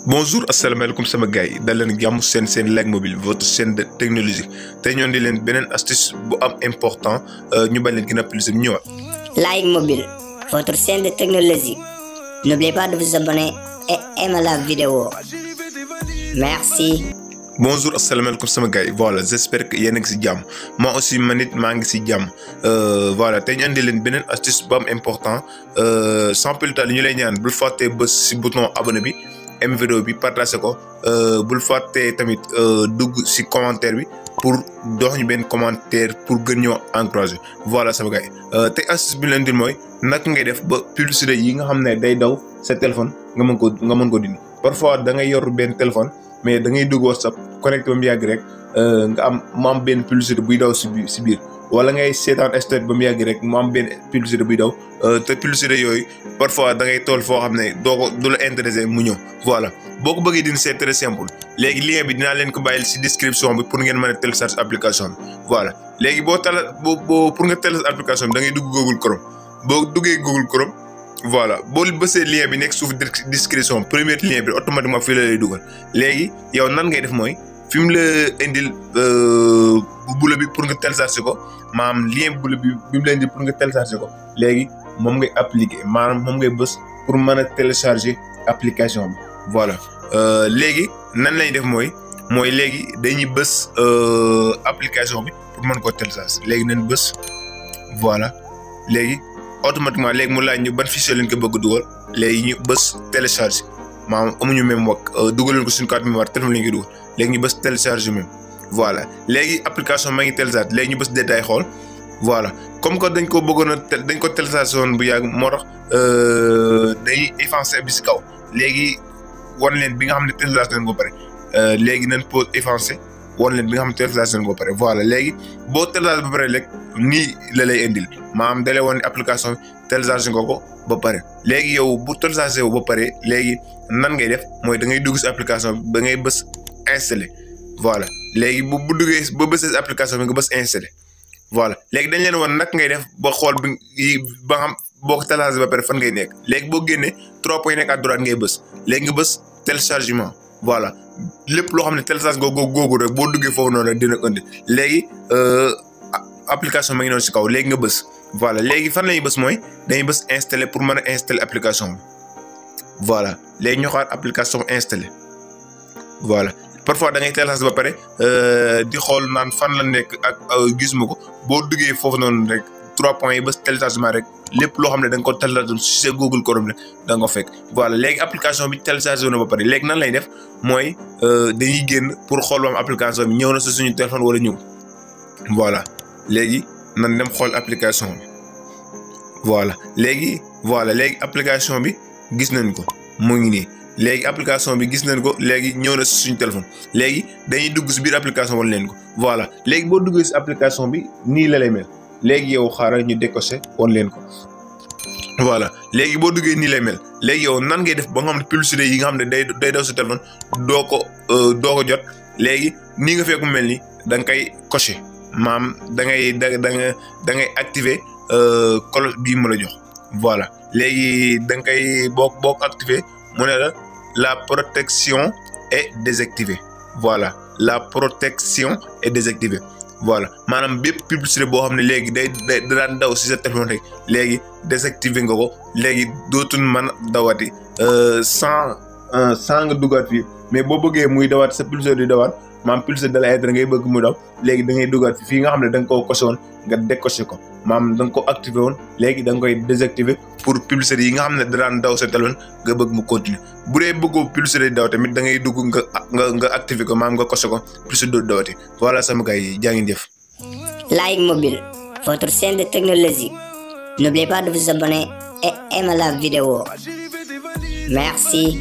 Bonjour, asalaamaaleykum sama gars yi dal leen jàmm seen Like Mobile votre chaîne de technologie tey ñoo di leen beneen astuce bu am important ñu bañ leen gën a plus ñu ñëwaat. Like Mobile, votre chaîne de technologie. N'oubliez pas de vous abonner et aimer la vidéo. Merci. Bonjour, asalaamaaleykum sama gars yi voilà j'espère que yéen a ngi si jàmm moi aussi man it maa ngi si jàmm voilà tey ñu andi leen beneen astuce bu am important sans plus tarder ñu lay ñaan bul fàtte bës si bouton abonné bi. M vidéo bi partagé ko bul fàtte tamit dugg ci commentaire bi pour dox ñu benn commentaire pour gën ñoo encourager voilà sama gars yi te astuce bi leen di mooy naka ngay def ba publicité yi nga xam ne day daw sa téléphone nga mën ko dindi parfois da ngay yor benn téléphone mais da ngay dugg WhatsApp connecté ba mu yàgg rek nga am benn publicité buy daw ci biir wala ngay seetaan story ba mu yàgg rek mu am benn publicité buy daw te publicité yooyu parfois da ngay toll foo xam ne du la intéressé mu ñëw voilà boo ko bëggee dindi c'est très simple léegi lien bi dinaa leen ko bàyyil ci description bi pour ngeen mën a télécharger application bi voilà léegi pour nga télécharger application bi da ngay dugg Google Chrome boo duggee Google Chrome voilà boo bësee lien bi nekk suuf description premier lien bi automatiquement fii la lay dugal léegi yow nan ngay def mooy fi mu la indil bula bi pour nga télécharger ko maanaam lien bula bi mu la indil pour nga télécharger ko léegi moom ngay appliquer maanaam moom ngay bës pour mën a télécharger application bi voilà léegi nan lañ def mooy léegi dañuy bës application bi pour mën koo télécharger léegi nañ bës voilà léegi automatiquement léegi mu laaj ñu ban fichier lañ ko bëgg dugal léegi ñu bës télécharger maanaam amuñu même wax dugaleen ko suñu carte mémoire téléphone la ñu koy dugal léegi ñu bës télécharger même voilà léegi application maa ngi télécharger léegi ñu bës détail xool voilà comme que dañ ko bëggoon dañ ko télécharger woon bu yàgg moo tax dañuy effacer bi si kaw léegi wan leen bi nga xam ne télécharger nañ ko ba pare léegi nañ pause effacer wan leen bi nga xam ne télécharger nañ ko ba pare voilà léegi boo télécharger ba pare rek nii la lay indil maanaam da lay wan application bi télécharger nga ko ba pare léegi yow bu télécharger wu ba pare léegi nan ngay def mooy da ngay dugg si application bi da ngay bës installer voilà léegi bu duggee ba bës si application bi nga bës installer voilà léegi dañ leen wan nag ngay def ba xool ba xam boo ko télécharger ba pare fan ngay nekk léegi boo génnee 3 points nekk à droite ngay bës léegi nga bës téléchargement voilà lépp loo xam ne télécharge googu rek boo duggee foofu noonu rek dina indi léegi application ma ngi noonu si kaw léegi nga bës voilà léegi fan la ñuy bës mooy dañuy bës installer pour mën a installer application bi voilà léegi ñu xaar application installée voilà parfois da ngay télécharger ba pare di xool naan fan la nekk ak gisuma ko boo duggee foofu noonu rek 3 points yi bës téléchargement rek lépp loo xam ne da nga ko télécharger si sa Google Chrome rek da nga ko fekk voilà léegi application bi télécharger na ba pare léegi nan lay def mooy dañuy génn pour xool wam application bi ñëw na si suñu téléphone wala ñëw voilà léegi nan dem xool application bi voilà léegi application bi gis nañ ko mu ngi nii léegi application bi gis nañ ko léegi ñëw na si suñu téléphone léegi dañuy dugg si biir application wan leen ko voilà léegi boo duggee si application bi nii la lay mel léegi yow xaaral ñu décoché wan leen ko voilà léegi boo duggee nii lay mel léegi yow nan ngay def ba nga xam ne publicité yi nga xam ne day daw si téléphone doo ko jot léegi nii nga fekk mu mel ni da nga koy coché maam da ngay activer cloche bii mu la jox voilà léegi da nga koy boo ko activer mu ne la protection est désactivée voilà la protection est désactivée voilà maanaam bépp publicité boo xam ne léegi day daan daw si sa téléphone rek léegi désactiver nga ko léegi dootul mën dawati sans nga duggaat fii mais boo bëggee muy dawaat sa publicité di dawaat maam publicité da lay da ngay bëgg mu daw léegi da ngay duggaat fii nga xam ne da nga koo coché woon nga décoché ko maam da nga ko activé woon léegi da nga koy désactiver pour publicité yi nga xam ne da daan daw sa téléphone nga bëgg mu continuer bu dee bëggoo publicité di daw tamit da ngay dugg nga activé ko maam nga coché ko publicité dootu dawati voilà sama gars yi jaa ngeen jëf. Like Mobile, votre chaîne de technologie. N'oubliez pas de vous abonner et aimer la vidéo. Merci.